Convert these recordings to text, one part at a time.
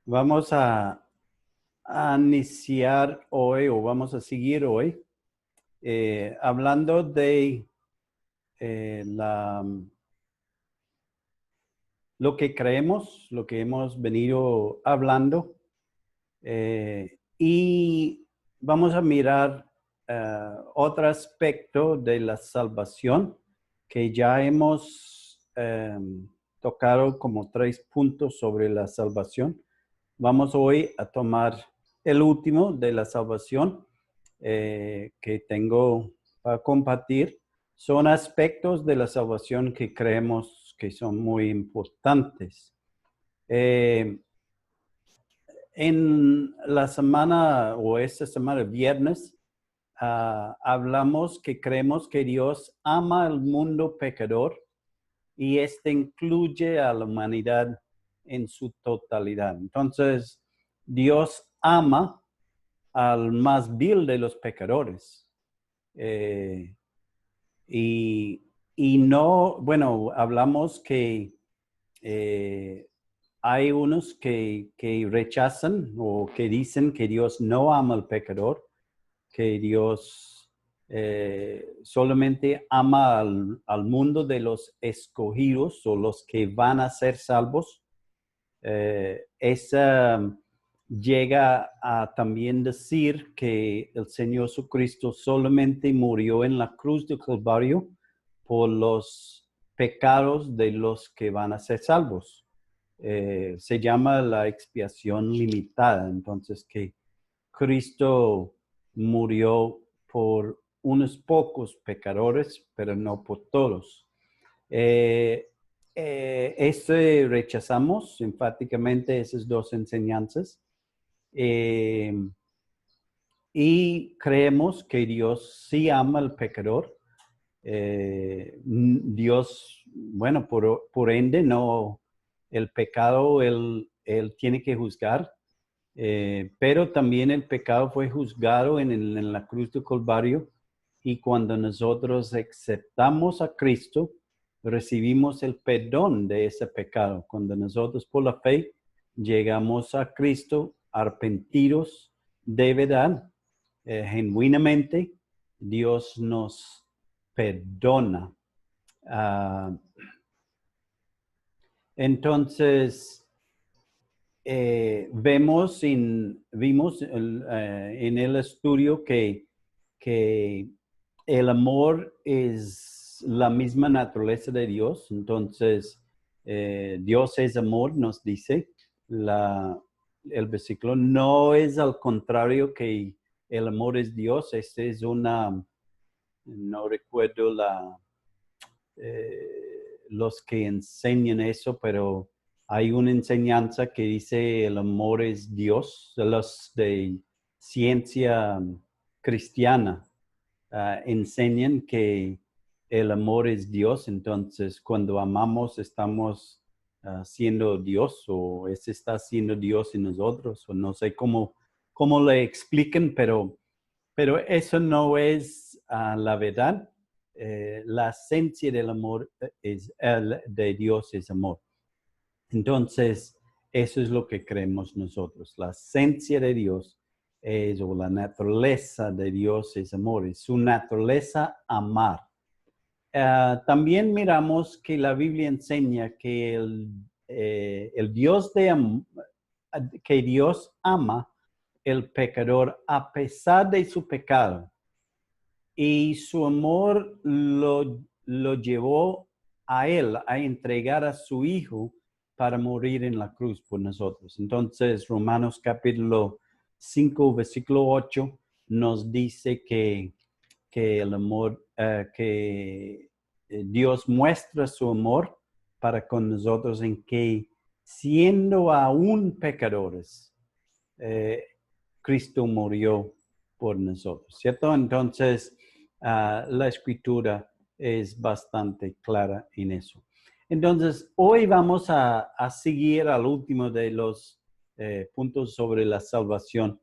Vamos a iniciar hoy o vamos a seguir hoy hablando de lo que creemos, lo que hemos venido hablando y vamos a mirar otro aspecto de la salvación que ya hemos tocado como 3 puntos sobre la salvación. Vamos hoy a tomar el último de la salvación que tengo para compartir. Son aspectos de la salvación que creemos que son muy importantes. En la semana o esta semana, viernes, hablamos que creemos que Dios ama al mundo pecador y este incluye a la humanidad en su totalidad. Entonces, Dios ama al más vil de los pecadores. Eh, y, y no, bueno, hablamos que hay unos que rechazan o que dicen que Dios no ama al pecador, que Dios solamente ama al mundo de los escogidos o los que van a ser salvos. Esa llega a también decir que el Señor Jesucristo solamente murió en la cruz del Calvario por los pecados de los que van a ser salvos. Se llama la expiación limitada, entonces que Cristo murió por unos pocos pecadores, pero no por todos. Rechazamos enfáticamente esas dos enseñanzas eh, y creemos que Dios sí ama al pecador. Dios, bueno, por ende, no, el pecado él tiene que juzgar, pero también el pecado fue juzgado en la cruz de Calvario y cuando nosotros aceptamos a Cristo, recibimos el perdón de ese pecado. Cuando nosotros por la fe llegamos a Cristo arrepentidos de verdad, genuinamente, Dios nos perdona. Uh, entonces, vimos en el estudio que el amor es la misma naturaleza de Dios. Entonces, Dios es amor, nos dice el versículo. No es al contrario que el amor es Dios. Este es no recuerdo los que enseñan eso, pero hay una enseñanza que dice el amor es Dios. Los de ciencia cristiana enseñan que el amor es Dios. Entonces, cuando amamos, estamos siendo Dios o ese está siendo Dios en nosotros. O no sé cómo le expliquen, pero eso no es la verdad. La esencia del amor de Dios es amor. Entonces, eso es lo que creemos nosotros. La esencia de Dios o la naturaleza de Dios es amor. Es su naturaleza amar. También miramos que la Biblia enseña que el Dios que Dios ama el pecador a pesar de su pecado. Y su amor lo llevó a él a entregar a su hijo para morir en la cruz por nosotros. Entonces, Romanos capítulo 5, versículo 8, nos dice que el amor, que Dios muestra su amor para con nosotros en que siendo aún pecadores, Cristo murió por nosotros, ¿cierto? Entonces, la escritura es bastante clara en eso. Entonces, hoy vamos a seguir al último de los puntos sobre la salvación.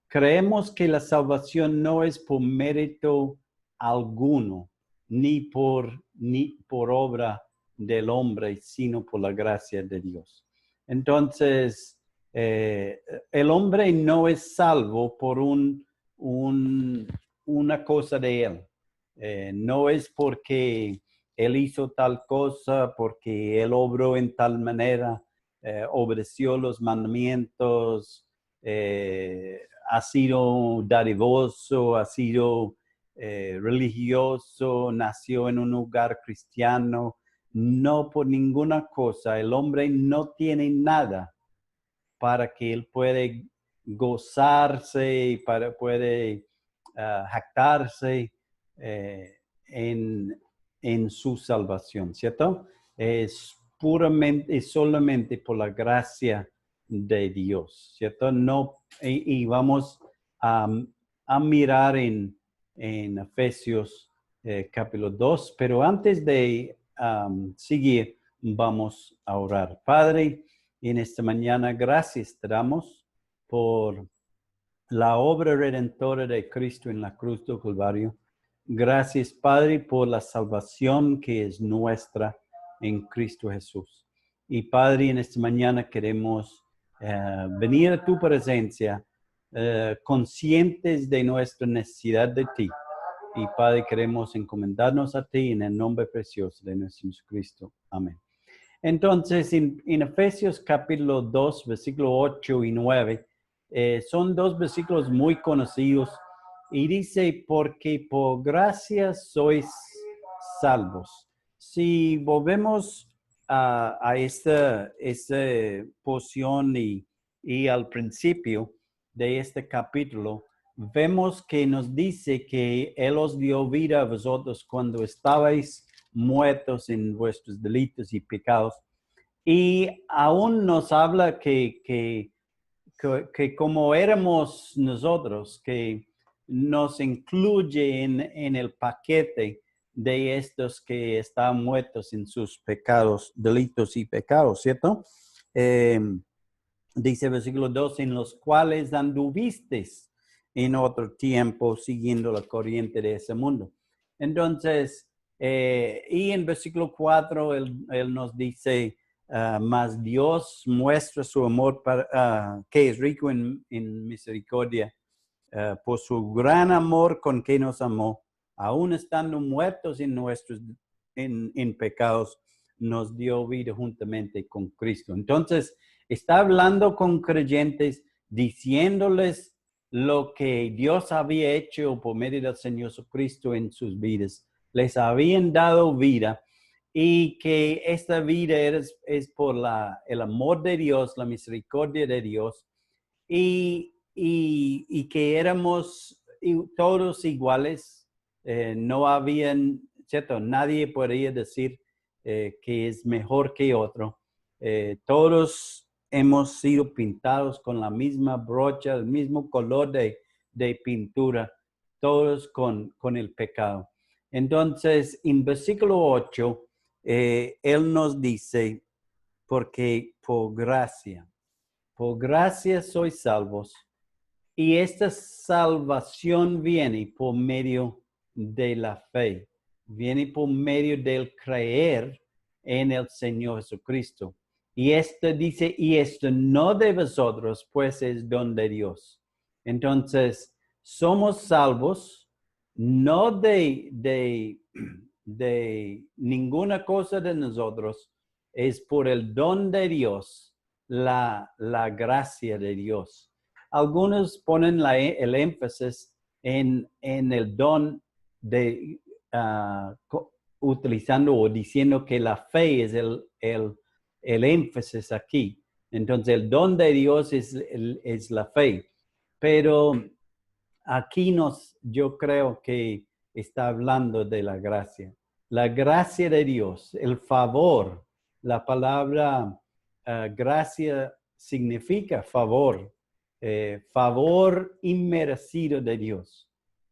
Creemos que la salvación no es por mérito alguno, ni por obra del hombre, sino por la gracia de Dios. Entonces, El hombre no es salvo por una cosa de él. No es porque él hizo tal cosa, porque él obró en tal manera, obedeció los mandamientos, ha sido dadivoso, ha sido religioso, nació en un lugar cristiano. No por ninguna cosa. El hombre no tiene nada para que él puede gozarse y puede jactarse en su salvación, ¿cierto? Es puramente y solamente por la gracia de Dios, ¿cierto? No, y vamos a mirar en Efesios capítulo 2, pero antes de seguir, vamos a orar. Padre, en esta mañana, gracias te damos por la obra redentora de Cristo en la cruz del Calvario. Gracias, Padre, por la salvación que es nuestra en Cristo Jesús. Y Padre, en esta mañana queremos venir a tu presencia conscientes de nuestra necesidad de ti. Y Padre, queremos encomendarnos a ti en el nombre precioso de nuestro Jesucristo. Amén. Entonces, en Efesios capítulo 2, versículo 8 y 9, son dos versículos muy conocidos y dice, porque por gracia sois salvos. Si volvemos a esta porción y al principio de este capítulo, vemos que nos dice que Él os dio vida a vosotros cuando estabais muertos en vuestros delitos y pecados. Y aún nos habla que como éramos nosotros, que nos incluye en el paquete de estos que están muertos en sus pecados, delitos y pecados, ¿cierto? Dice versículo 2, en los cuales anduvisteis en otro tiempo siguiendo la corriente de ese mundo. Entonces, y en versículo 4, él nos dice, mas Dios muestra su amor que es rico en misericordia, por su gran amor con que nos amó, aún estando muertos en pecados, nos dio vida juntamente con Cristo. Entonces, está hablando con creyentes, diciéndoles lo que Dios había hecho por medio del Señor Jesucristo en sus vidas. Les habían dado vida y que esta vida es por el amor de Dios, la misericordia de Dios y que éramos todos iguales. No habían, ¿cierto? Nadie podría decir que es mejor que otro. Todos hemos sido pintados con la misma brocha, el mismo color de pintura, todos con el pecado. Entonces, en versículo 8, él nos dice, porque por gracia sois salvos, y esta salvación viene por medio de la fe, viene por medio del creer en el Señor Jesucristo. Y esto dice, y esto no de vosotros, pues es don de Dios. Entonces, somos salvos, no de ninguna cosa de nosotros, es por el don de Dios, la gracia de Dios. Algunos ponen el énfasis en el don de utilizando o diciendo que la fe es el énfasis aquí. Entonces, el don de Dios es la fe. Pero aquí yo creo que está hablando de la gracia. La gracia de Dios, el favor. La palabra gracia significa favor. Favor inmerecido de Dios.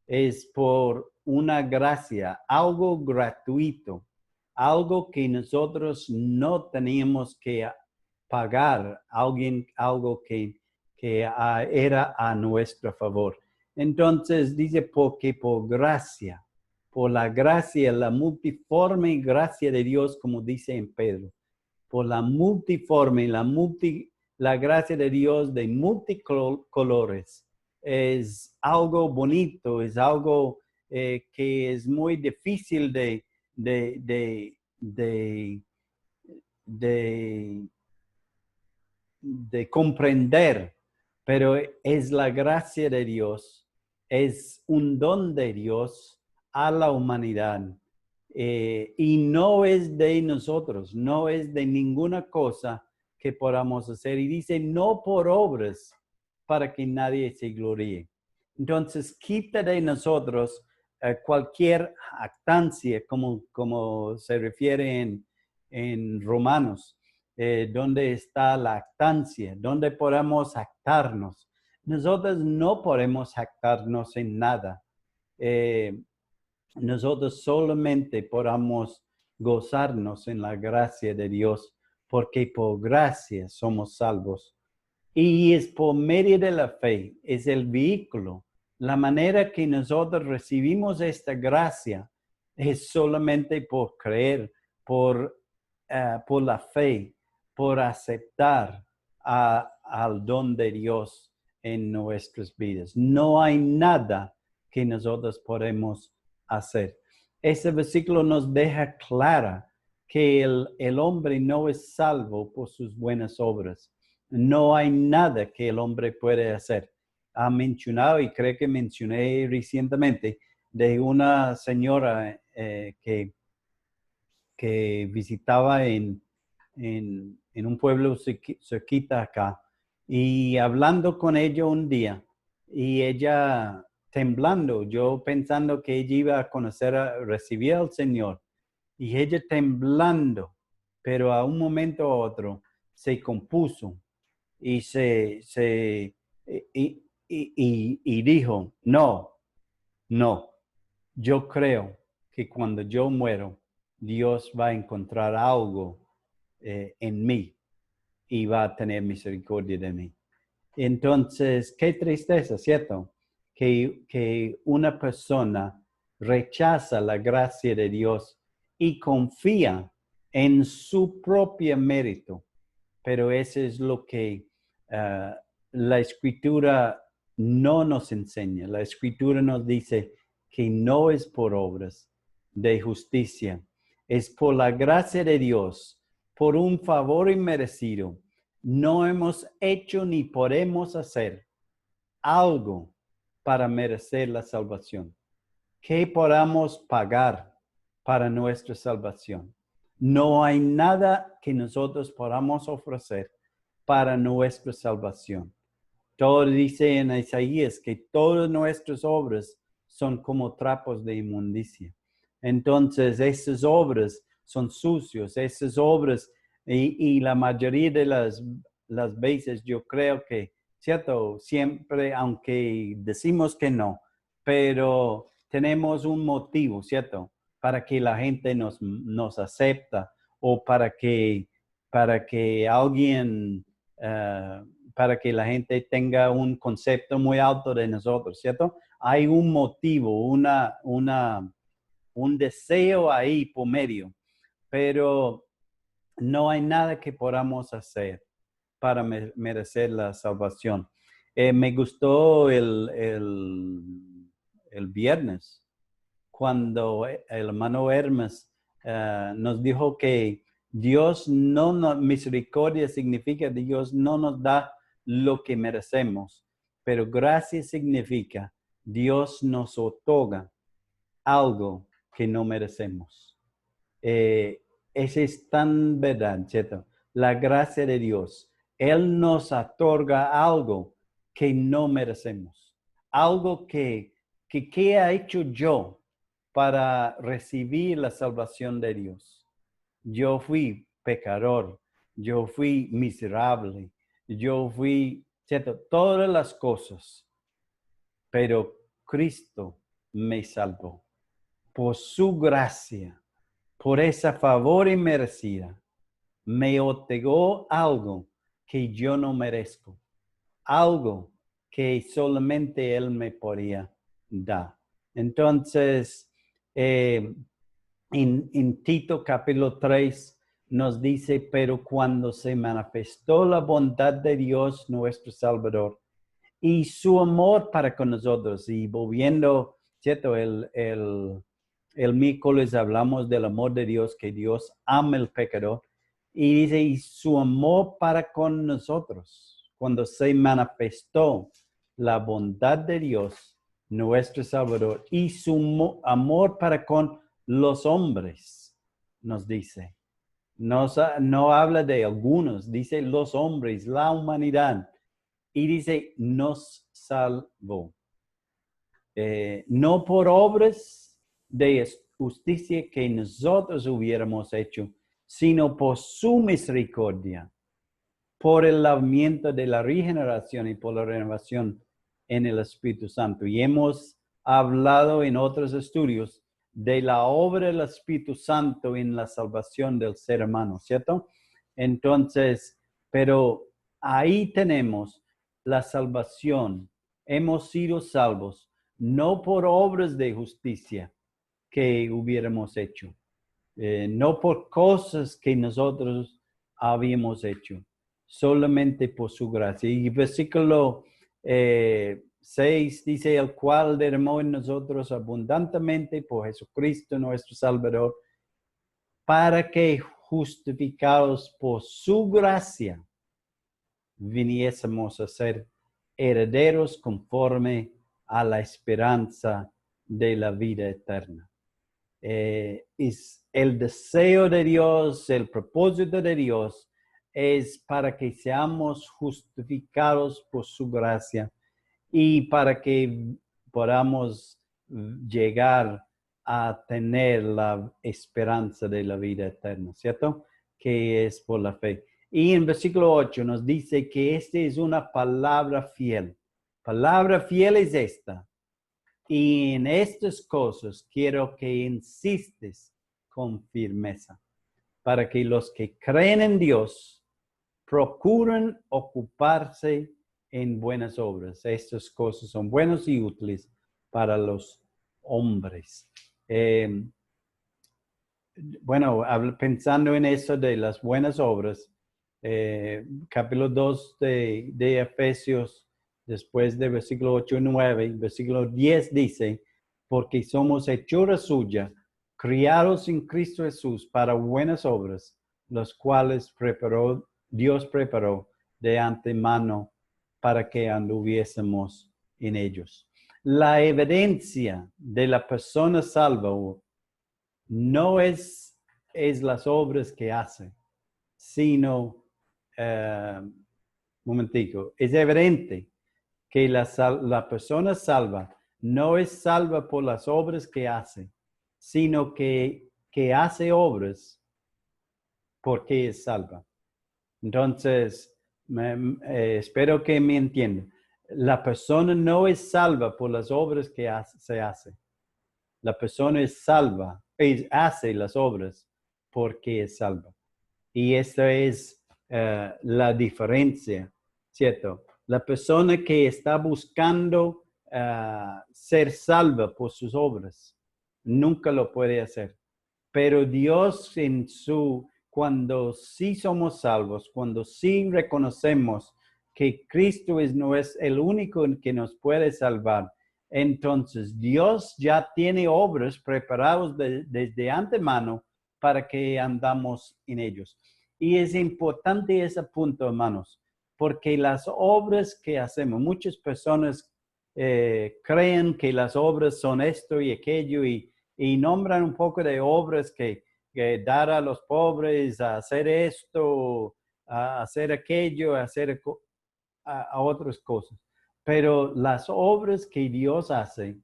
Es por una gracia, algo gratuito, algo que nosotros no teníamos que pagar, algo que era a nuestro favor. Entonces dice, porque por gracia, por la gracia, la multiforme gracia de Dios, como dice en Pedro, por la multiforme, la gracia de Dios de multicolores. Es algo bonito, es algo que es muy difícil de, de, de, de, de comprender, pero es la gracia de Dios, es un don de Dios a la humanidad. Y no es de nosotros, no es de ninguna cosa que podamos hacer. Y dice, no por obras para que nadie se gloríe. Entonces, quita de nosotros cualquier jactancia, como se refiere en Romanos, donde está la jactancia, donde podemos jactarnos. Nosotros no podemos jactarnos en nada. Nosotros solamente podamos gozarnos en la gracia de Dios, porque por gracia somos salvos. Y es por medio de la fe, es el vehículo. La manera que nosotros recibimos esta gracia es solamente por creer, por la fe, por aceptar al don de Dios en nuestras vidas. No hay nada que nosotros podemos hacer. Ese versículo nos deja clara que el hombre no es salvo por sus buenas obras. No hay nada que el hombre puede hacer. Ha mencionado, y creo que mencioné recientemente, de una señora que visitaba en un pueblo cerquita acá, y hablando con ella un día, y ella temblando, yo pensando que ella iba a conocer, recibir al Señor, y ella temblando, pero a un momento u otro se compuso y y dijo, no, no, yo creo que cuando yo muero, Dios va a encontrar algo en mí y va a tener misericordia de mí. Entonces, qué tristeza, ¿cierto? Que una persona rechaza la gracia de Dios y confía en su propio mérito. Pero eso es lo que la Escritura no nos enseña. La Escritura nos dice que no es por obras de justicia, es por la gracia de Dios, por un favor inmerecido. No hemos hecho ni podemos hacer algo para merecer la salvación. ¿Qué podamos pagar para nuestra salvación? No hay nada que nosotros podamos ofrecer para nuestra salvación. Todo dice en Isaías que todas nuestras obras son como trapos de inmundicia. Entonces, esas obras son sucios, esas obras, y la mayoría de las veces yo creo que, cierto, siempre, aunque decimos que no, pero tenemos un motivo, ¿cierto? Para que la gente nos acepta o para que alguien, para que la gente tenga un concepto muy alto de nosotros, ¿cierto? Hay un motivo, un deseo ahí por medio, pero no hay nada que podamos hacer para merecer la salvación. Me gustó el viernes cuando el hermano Hermes nos dijo que Dios misericordia significa que Dios no nos da lo que merecemos, pero gracia significa Dios nos otorga algo que no merecemos. Ese es tan verdad, ¿cierto? La gracia de Dios. Él nos otorga algo que no merecemos. Algo que ha hecho yo para recibir la salvación de Dios. Yo fui pecador, yo fui miserable, yo fui, ¿cierto? Todas las cosas, pero Cristo me salvó. Por su gracia, por esa favor inmerecida, me otorgó algo que yo no merezco, algo que solamente Él me podía dar. Entonces, en Tito capítulo 3 nos dice, pero cuando se manifestó la bondad de Dios, nuestro Salvador, y su amor para con nosotros, y volviendo, ¿cierto? El miércoles hablamos del amor de Dios, que Dios ama el pecador, y dice, y su amor para con nosotros, cuando se manifestó la bondad de Dios, nuestro Salvador, y su amor para con los hombres, nos dice. No habla de algunos, dice los hombres, la humanidad. Y dice, nos salvó. No por obras de justicia que nosotros hubiéramos hecho, sino por su misericordia, por el lavamiento de la regeneración y por la renovación en el Espíritu Santo. Y hemos hablado en otros estudios de la obra del Espíritu Santo en la salvación del ser humano, ¿cierto? Entonces, pero ahí tenemos la salvación. Hemos sido salvos, no por obras de justicia que hubiéramos hecho, no por cosas que nosotros habíamos hecho, solamente por su gracia. Y versículo 6 dice, el cual derramó en nosotros abundantemente por Jesucristo nuestro Salvador, para que justificados por su gracia, viniésemos a ser herederos conforme a la esperanza de la vida eterna. Es el deseo de Dios, el propósito de Dios es para que seamos justificados por su gracia y para que podamos llegar a tener la esperanza de la vida eterna, ¿cierto? Que es por la fe. Y en versículo 8 nos dice que esta es una palabra fiel. Palabra fiel es esta. Y en estas cosas quiero que insistes con firmeza, para que los que creen en Dios procuren ocuparse en buenas obras. Estas cosas son buenas y útiles para los hombres. Bueno, pensando en eso de las buenas obras, capítulo 2 de Efesios, después de versículo 8 y 9, versículo 10 dice, porque somos hechura suya, criados en Cristo Jesús para buenas obras, las cuales Dios preparó de antemano para que anduviésemos en ellos. La evidencia de la persona salva no es las obras que hace, sino, momentico, es evidente que la persona salva no es salva por las obras que hace, sino que hace obras porque es salva. Entonces, espero que me entiendan. La persona no es salva por las obras que se hace. La persona es salva, hace las obras porque es salva. Y esta es la diferencia, ¿cierto? La persona que está buscando ser salva por sus obras, nunca lo puede hacer. Pero Dios cuando sí somos salvos, cuando sí reconocemos que Cristo no es el único que nos puede salvar, entonces Dios ya tiene obras preparadas desde antemano para que andamos en ellos. Y es importante ese punto, hermanos, porque las obras que hacemos, muchas personas creen que las obras son esto y aquello y nombran un poco de obras que dar a los pobres, a hacer esto, a hacer aquello, a hacer a otras cosas. Pero las obras que Dios hace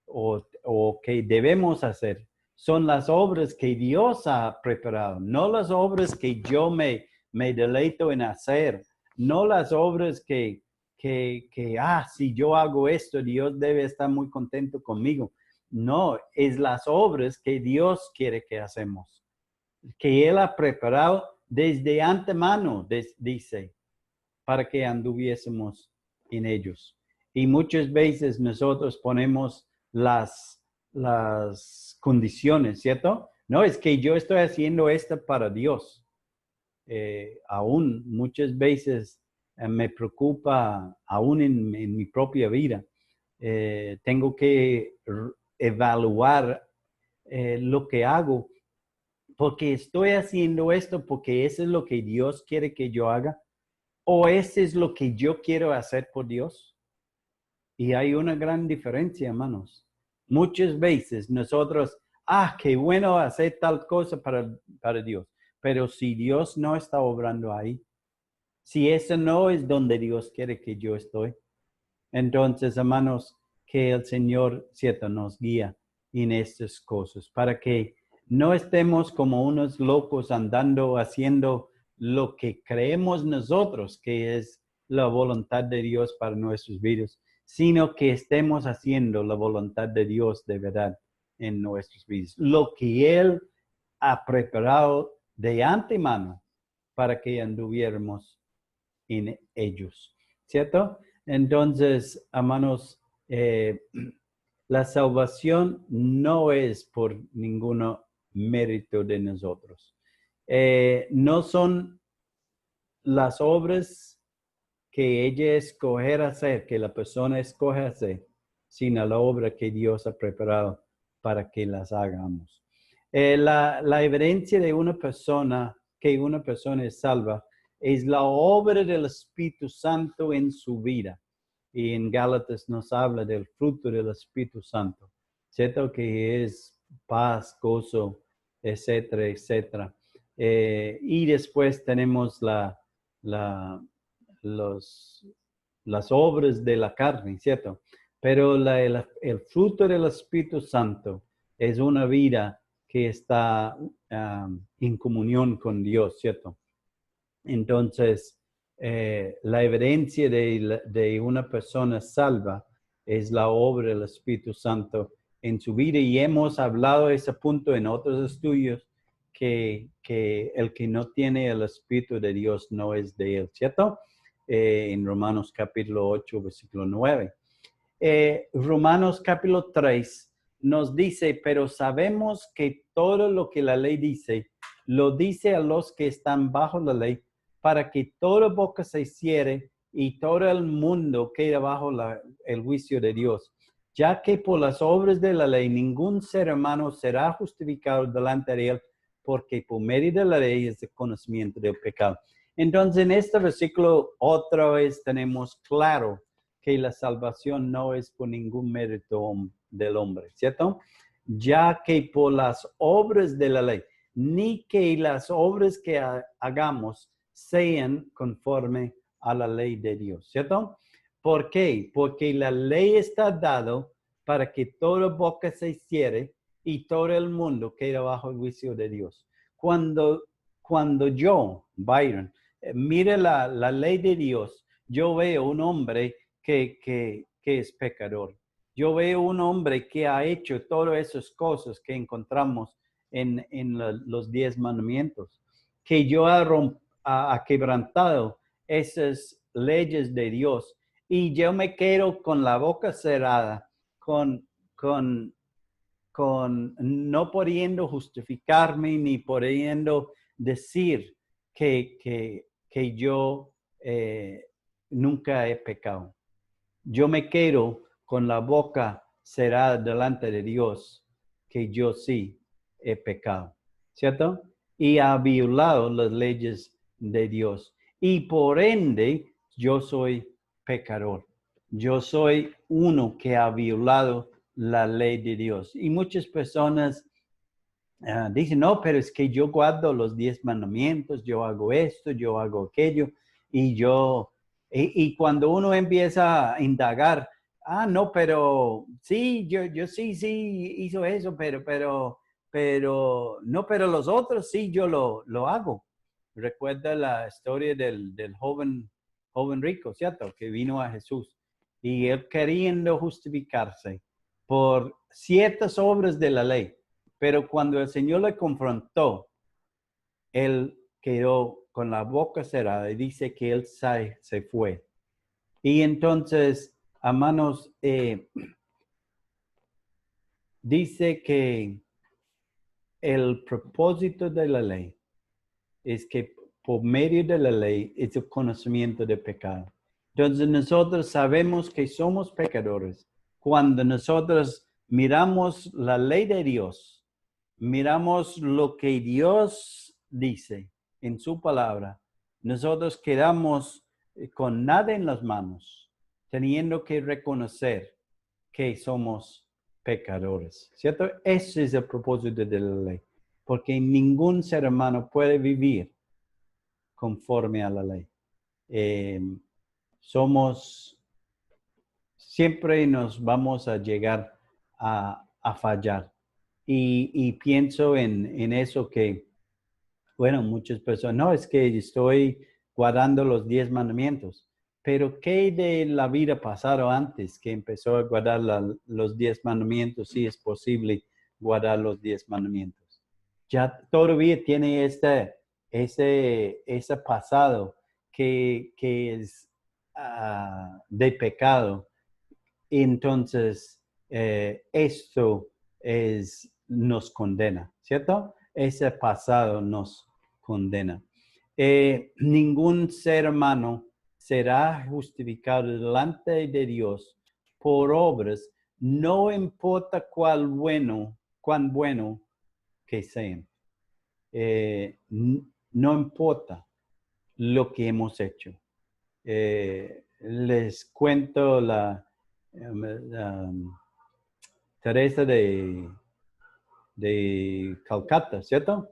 o que debemos hacer son las obras que Dios ha preparado, no las obras que yo me deleito en hacer, no las obras que si yo hago esto, Dios debe estar muy contento conmigo. No, es las obras que Dios quiere que hacemos, que Él ha preparado desde antemano, dice, para que anduviésemos en ellos. Y muchas veces nosotros ponemos las condiciones, ¿cierto? No, es que yo estoy haciendo esto para Dios. Aún muchas veces me preocupa, aún en mi propia vida, tengo que evaluar lo que hago, porque estoy haciendo esto porque eso es lo que Dios quiere que yo haga, o eso es lo que yo quiero hacer por Dios. Y hay una gran diferencia, hermanos. Muchas veces nosotros, qué bueno hacer tal cosa para Dios. Pero si Dios no está obrando ahí, si eso no es donde Dios quiere que yo estoy, entonces, hermanos, que el Señor, cierto, nos guía en estas cosas para que no estemos como unos locos andando haciendo lo que creemos nosotros que es la voluntad de Dios para nuestros vidas, sino que estemos haciendo la voluntad de Dios de verdad en nuestras vidas. Lo que Él ha preparado de antemano para que anduviéramos en ellos, ¿cierto? Entonces, hermanos, la salvación no es por ningún mérito de nosotros. No son las obras que ella escoger hacer, que la persona escoge hacer, sino la obra que Dios ha preparado para que las hagamos. La evidencia de una persona, que una persona es salva, es la obra del Espíritu Santo en su vida. Y en Gálatas nos habla del fruto del Espíritu Santo, ¿cierto? Que es paz, gozo, etcétera, etcétera. Y después tenemos las obras de la carne, ¿cierto? Pero el fruto del Espíritu Santo es una vida que está en comunión con Dios, ¿cierto? Entonces, la evidencia de una persona salva es la obra del Espíritu Santo en su vida, y hemos hablado de ese punto en otros estudios, que el que no tiene el Espíritu de Dios no es de él, ¿cierto? En Romanos capítulo 8, versículo 9. Romanos capítulo 3 nos dice, pero sabemos que todo lo que la ley dice, lo dice a los que están bajo la ley, para que toda boca se cierre y todo el mundo quede bajo el juicio de Dios, ya que por las obras de la ley ningún ser humano será justificado delante de él, porque por medio de la ley es el conocimiento del pecado. Entonces, en este versículo otra vez tenemos claro que la salvación no es por ningún mérito del hombre, ¿cierto? Ya que por las obras de la ley, ni que las obras que hagamos sean conforme a la ley de Dios, ¿cierto? ¿Por qué? Porque la ley está dada para que toda boca se cierre y todo el mundo quede bajo el juicio de Dios. Cuando yo, Byron, mire la ley de Dios, yo veo un hombre que es pecador. Yo veo un hombre que ha hecho todas esas cosas que encontramos en los 10 mandamientos, que yo ha quebrantado esas leyes de Dios, y yo me quedo con la boca cerrada, con no pudiendo justificarme ni pudiendo decir que yo nunca he pecado. Yo me quedo con la boca cerrada delante de Dios, que yo sí he pecado, ¿cierto? Y ha violado las leyes de Dios. Y por ende, yo soy pecador. Yo soy uno que ha violado la ley de Dios. Y muchas personas dicen, no, pero es que yo guardo los 10 mandamientos, yo hago esto, yo hago aquello, y cuando uno empieza a indagar, no, pero sí, yo sí hizo eso, pero no, pero los otros sí yo lo hago. Recuerda la historia del joven rico, ¿cierto? Que vino a Jesús y él queriendo justificarse por ciertas obras de la ley. Pero cuando el Señor le confrontó, él quedó con la boca cerrada y dice que él se fue. Y entonces, hermanos, dice que el propósito de la ley es que por medio de la ley es el conocimiento del pecado. Entonces nosotros sabemos que somos pecadores. Cuando nosotros miramos la ley de Dios, miramos lo que Dios dice en su palabra, nosotros quedamos con nada en las manos, teniendo que reconocer que somos pecadores, ¿cierto? Ese es el propósito de la ley, porque ningún ser humano puede vivir conforme a la ley. Siempre nos vamos a llegar a fallar. Y pienso en eso que, bueno, muchas personas, no, es que estoy guardando los 10 mandamientos. Pero ¿qué de la vida pasada antes que empezó a guardar los 10 mandamientos? Si es posible guardar los 10 mandamientos. Ya todavía tiene ese pasado que es de pecado. Entonces, esto nos condena, ¿cierto? Ese pasado nos condena. Ningún ser humano será justificado delante de Dios por obras, no importa cuán bueno que sean. No importa lo que hemos hecho. Les cuento Teresa de Calcuta, ¿cierto?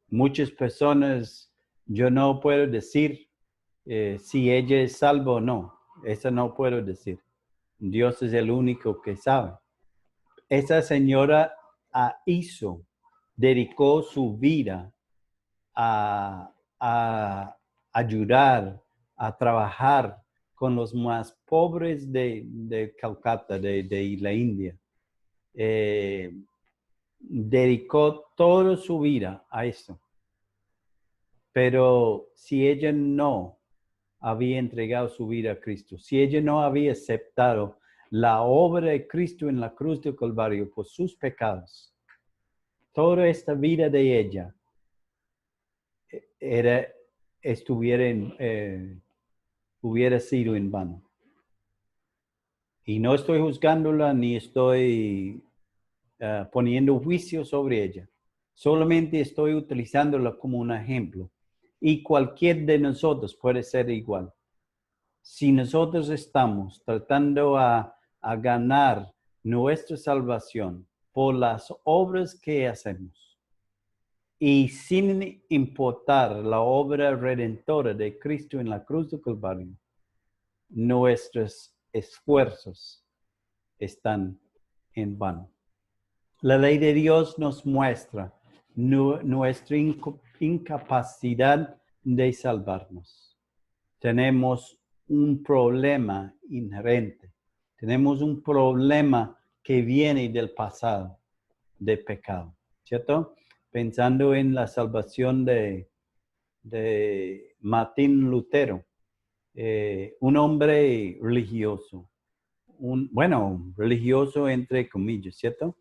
Muchas personas, yo no puedo decir si ella es salva o no. Eso no puedo decir. Dios es el único que sabe. Esa señora dedicó su vida a ayudar, a trabajar con los más pobres de Calcuta, de la India. Dedicó toda su vida a eso. Pero si ella no había entregado su vida a Cristo, si ella no había aceptado la obra de Cristo en la cruz del Calvario por sus pecados, toda esta vida de ella hubiera sido en vano. Y no estoy juzgándola ni estoy poniendo juicio sobre ella. Solamente estoy utilizándola como un ejemplo. Y cualquier de nosotros puede ser igual. Si nosotros estamos tratando a ganar nuestra salvación por las obras que hacemos y sin importar la obra redentora de Cristo en la cruz del Calvario, nuestros esfuerzos están en vano. La ley de Dios nos muestra nuestra incapacidad de salvarnos. Tenemos un problema inherente. Tenemos un problema que viene del pasado, de pecado, ¿cierto? Pensando en la salvación de Martín Lutero, un hombre religioso, religioso entre comillas, ¿cierto?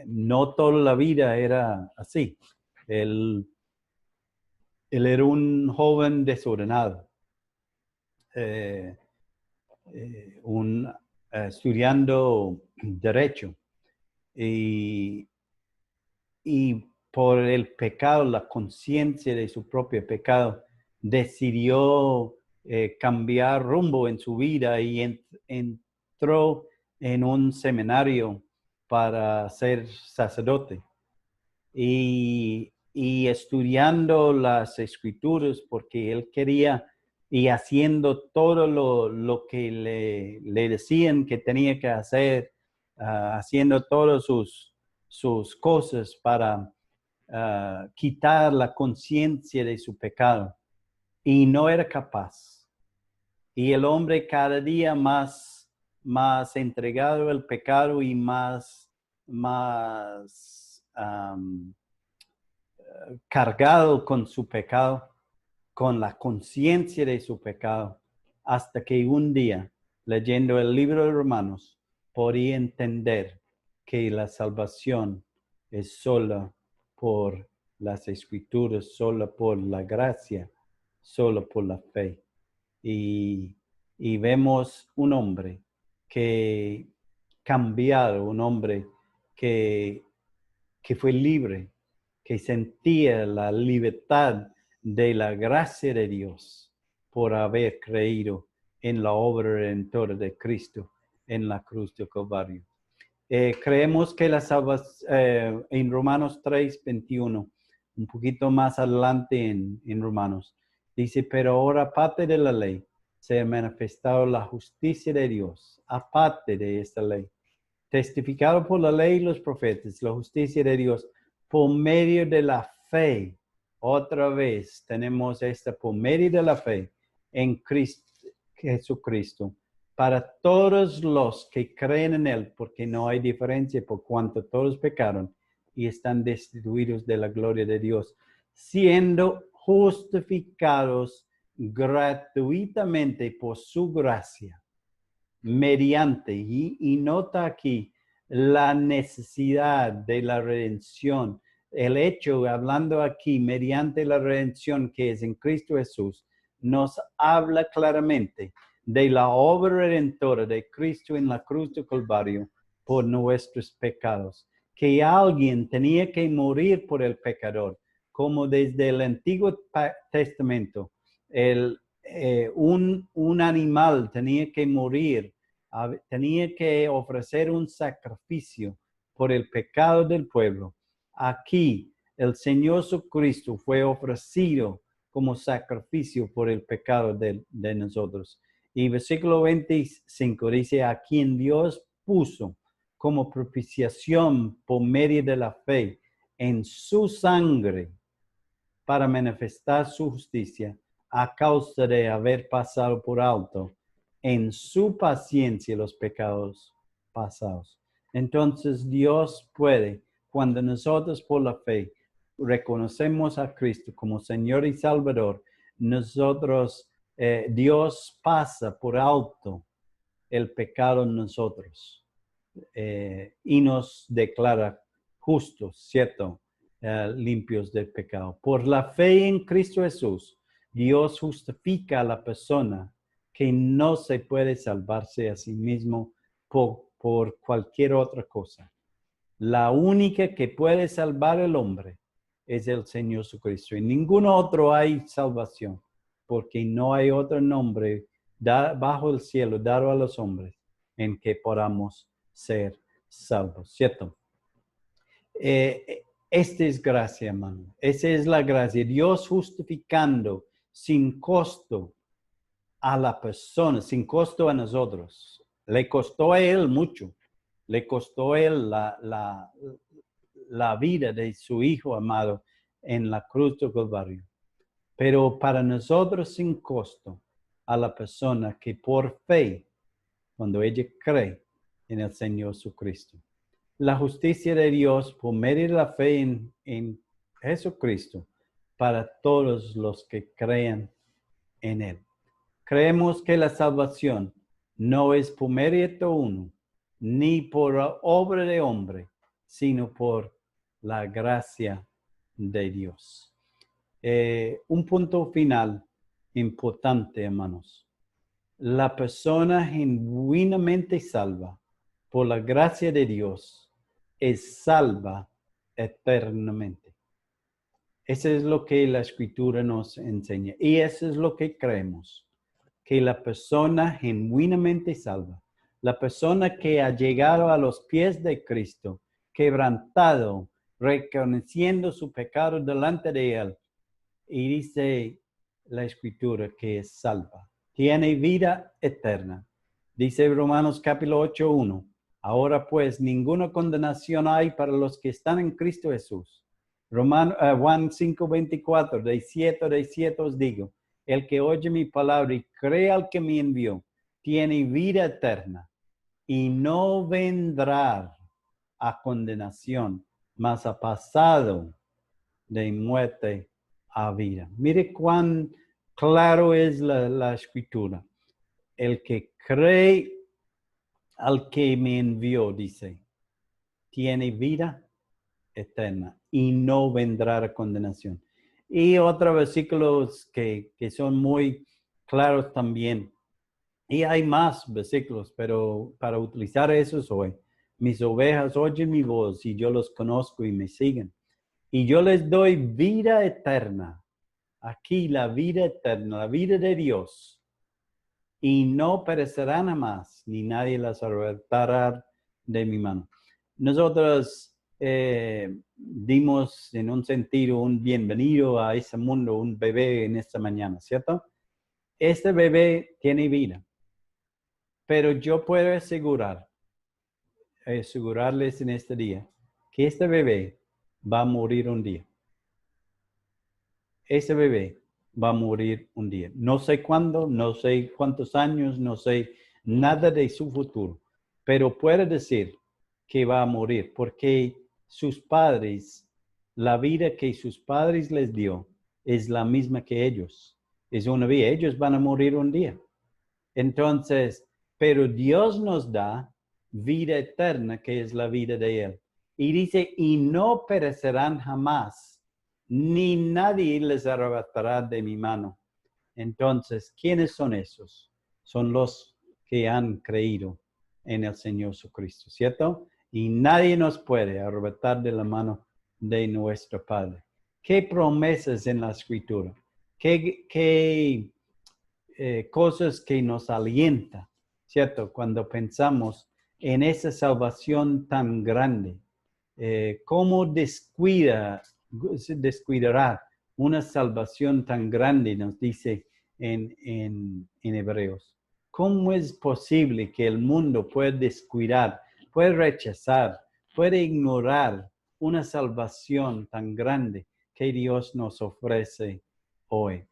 No toda la vida era así. Él era un joven desordenado, estudiando derecho y por el pecado, la conciencia de su propio pecado, decidió cambiar rumbo en su vida y entró en un seminario para ser sacerdote. Y estudiando las escrituras porque él quería y haciendo todo lo que le decían que tenía que hacer, haciendo todas sus cosas para quitar la conciencia de su pecado. Y no era capaz. Y el hombre cada día más entregado al pecado y más cargado con su pecado, con la conciencia de su pecado, hasta que un día, leyendo el libro de Romanos, podía entender que la salvación es sola por las escrituras, sola por la gracia, solo por la fe. Y vemos un hombre que cambiado, un hombre que fue libre, que sentía la libertad de la gracia de Dios por haber creído en la obra redentora de Cristo en la cruz del Calvario. Creemos que la salvación, en Romanos 3:21, un poquito más adelante en Romanos, dice, pero ahora aparte de la ley, se ha manifestado la justicia de Dios, aparte de esta ley, testificado por la ley y los profetas, la justicia de Dios, por medio de la fe. Otra vez tenemos esta por medio de la fe en Cristo, Jesucristo, para todos los que creen en Él, porque no hay diferencia por cuanto todos pecaron y están destituidos de la gloria de Dios, siendo justificados gratuitamente por su gracia, mediante, y nota aquí la necesidad de la redención, el hecho, hablando aquí, mediante la redención que es en Cristo Jesús, nos habla claramente de la obra redentora de Cristo en la cruz del Calvario por nuestros pecados, que alguien tenía que morir por el pecador, como desde el Antiguo Testamento, un animal tenía que morir, tenía que ofrecer un sacrificio por el pecado del pueblo. Aquí el Señor Jesucristo fue ofrecido como sacrificio por el pecado de nosotros. Y versículo 25 dice, a quien Dios puso como propiciación por medio de la fe en su sangre para manifestar su justicia a causa de haber pasado por alto en su paciencia los pecados pasados. Entonces Dios puede, cuando nosotros por la fe reconocemos a Cristo como Señor y Salvador, nosotros, Dios pasa por alto el pecado en nosotros y nos declara justos, ¿cierto? Limpios del pecado. Por la fe en Cristo Jesús, Dios justifica a la persona que no se puede salvarse a sí mismo por cualquier otra cosa. La única que puede salvar al hombre es el Señor Jesucristo. En ningún otro hay salvación, porque no hay otro nombre bajo el cielo dado a los hombres en que podamos ser salvos, ¿cierto? Esta es gracia, hermano. Esa es la gracia. Dios justificando sin costo a la persona, sin costo a nosotros. Le costó a Él mucho. Le costó a Él la vida de su Hijo amado en la cruz del Calvario. Pero para nosotros sin costo a la persona que por fe, cuando ella cree en el Señor Jesucristo. La justicia de Dios por medio de la fe en Jesucristo para todos los que crean en Él. Creemos que la salvación no es por mérito uno, ni por obra de hombre, sino por la gracia de Dios. Un punto final importante, hermanos. La persona genuinamente salva por la gracia de Dios es salva eternamente. Eso es lo que la Escritura nos enseña y eso es lo que creemos, que la persona genuinamente salva, la persona que ha llegado a los pies de Cristo, quebrantado, reconociendo su pecado delante de Él, y dice la Escritura que es salva, tiene vida eterna. Dice Romanos capítulo 8:1, ahora pues ninguna condenación hay para los que están en Cristo Jesús. Juan 5:24, de cierto os digo, el que oye mi palabra y cree al que me envió, tiene vida eterna y no vendrá a condenación, mas ha pasado de muerte a vida. Mire cuán claro es la Escritura. El que cree al que me envió, dice, tiene vida eterna y no vendrá condenación. Y otros versículos que son muy claros también. Y hay más versículos, pero para utilizar esos hoy. Mis ovejas oyen mi voz y yo los conozco y me siguen. Y yo les doy vida eterna. Aquí la vida eterna, la vida de Dios. Y no perecerán jamás, ni nadie las arrebatará de mi mano. Nosotros dimos en un sentido un bienvenido a ese mundo, un bebé en esta mañana, ¿cierto? Este bebé tiene vida, pero yo puedo asegurarles en este día que este bebé va a morir un día. Ese bebé va a morir un día. No sé cuándo, no sé cuántos años, no sé nada de su futuro, pero puedo decir que va a morir porque sus padres, la vida que sus padres les dio es la misma que ellos. Es una vida, ellos van a morir un día. Entonces, pero Dios nos da vida eterna, que es la vida de Él. Y dice, y no perecerán jamás, ni nadie les arrebatará de mi mano. Entonces, ¿quiénes son esos? Son los que han creído en el Señor Jesucristo, ¿cierto? Y nadie nos puede arrebatar de la mano de nuestro Padre. ¿Qué promesas en la Escritura? ¿Qué cosas que nos alientan, ¿cierto? Cuando pensamos en esa salvación tan grande, ¿cómo descuidará una salvación tan grande? Nos dice en Hebreos. ¿Cómo es posible que el mundo pueda descuidar, pueda rechazar, pueda ignorar una salvación tan grande que Dios nos ofrece hoy?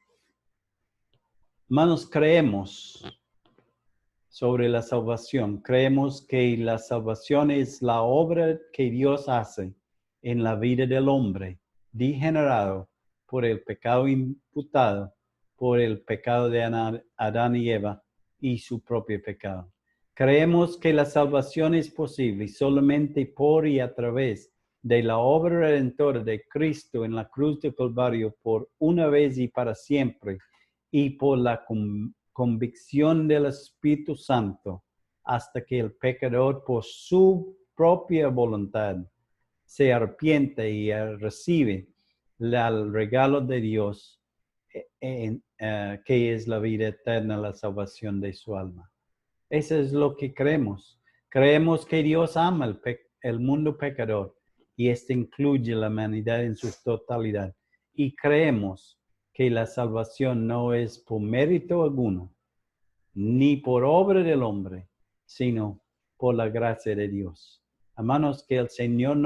Hermanos, creemos sobre la salvación. Creemos que la salvación es la obra que Dios hace en la vida del hombre, degenerado por el pecado imputado, por el pecado de Adán y Eva y su propio pecado. Creemos que la salvación es posible solamente por y a través de la obra redentora de Cristo en la cruz de Calvario por una vez y para siempre, y por la convicción del Espíritu Santo, hasta que el pecador por su propia voluntad se arrepiente y recibe el regalo de Dios, que es la vida eterna, la salvación de su alma. Eso es lo que creemos. Creemos que Dios ama el mundo pecador y este incluye la humanidad en su totalidad. Y creemos que la salvación no es por mérito alguno, ni por obra del hombre, sino por la gracia de Dios. Hermanos, que el Señor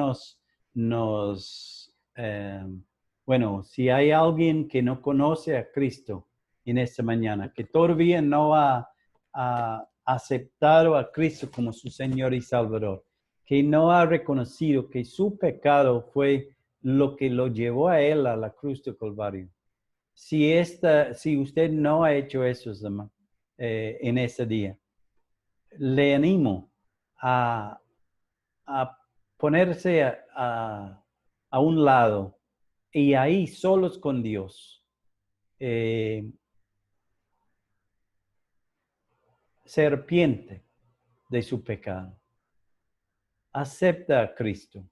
bueno, si hay alguien que no conoce a Cristo en esta mañana, que todavía no ha aceptado a Cristo como su Señor y Salvador, que no ha reconocido que su pecado fue lo que lo llevó a él a la cruz de Calvario. Si usted no ha hecho eso, en ese día, le animo a ponerse a un lado y ahí solos con Dios. Se arrepiente de su pecado. Acepta a Cristo.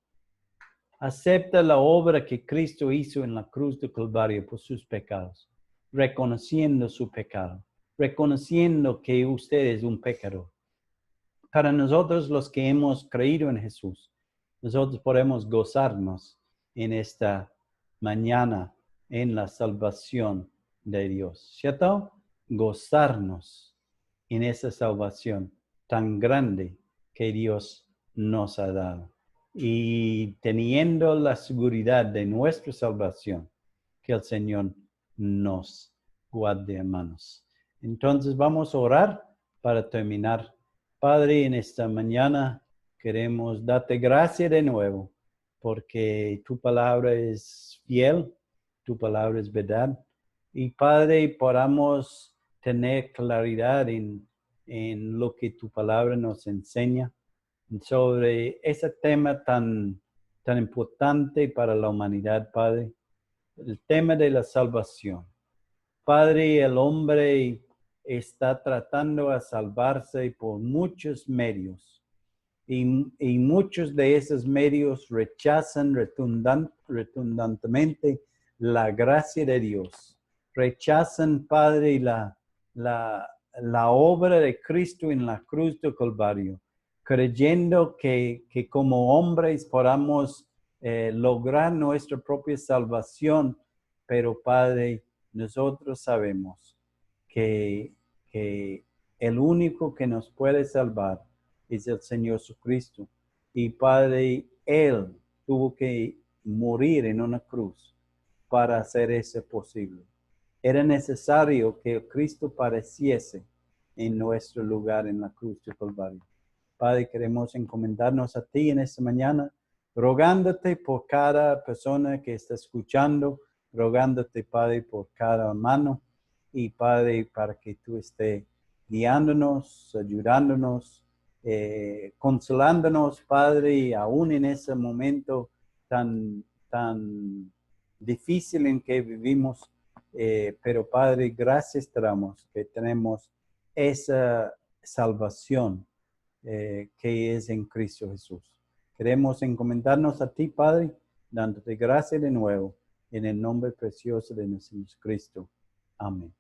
Acepta la obra que Cristo hizo en la cruz de Calvario por sus pecados, reconociendo su pecado, reconociendo que usted es un pecador. Para nosotros los que hemos creído en Jesús, nosotros podemos gozarnos en esta mañana en la salvación de Dios, ¿cierto? Gozarnos en esa salvación tan grande que Dios nos ha dado. Y teniendo la seguridad de nuestra salvación, que el Señor nos guarde, hermanos. Entonces vamos a orar para terminar. Padre, en esta mañana queremos darte gracias de nuevo, porque tu palabra es fiel, tu palabra es verdad. Y Padre, podamos tener claridad en lo que tu palabra nos enseña sobre ese tema tan tan importante para la humanidad, Padre, el tema de la salvación. Padre, el hombre está tratando de salvarse por muchos medios y muchos de esos medios rechazan redundantemente la gracia de Dios. Rechazan, Padre, la obra de Cristo en la cruz del Calvario, creyendo que como hombres podamos lograr nuestra propia salvación, pero Padre, nosotros sabemos que el único que nos puede salvar es el Señor Jesucristo. Y Padre, Él tuvo que morir en una cruz para hacer eso posible. Era necesario que Cristo padeciese en nuestro lugar en la cruz de Calvario. Padre, queremos encomendarnos a ti en esta mañana, rogándote por cada persona que está escuchando, rogándote, Padre, por cada hermano, y Padre, para que tú estés guiándonos, ayudándonos, consolándonos, Padre, y aún en ese momento tan difícil en que vivimos, pero Padre, gracias te damos que tenemos esa salvación que es en Cristo Jesús. Queremos encomendarnos a ti, Padre, dándote gracias de nuevo, en el nombre precioso de nuestro Cristo. Amén.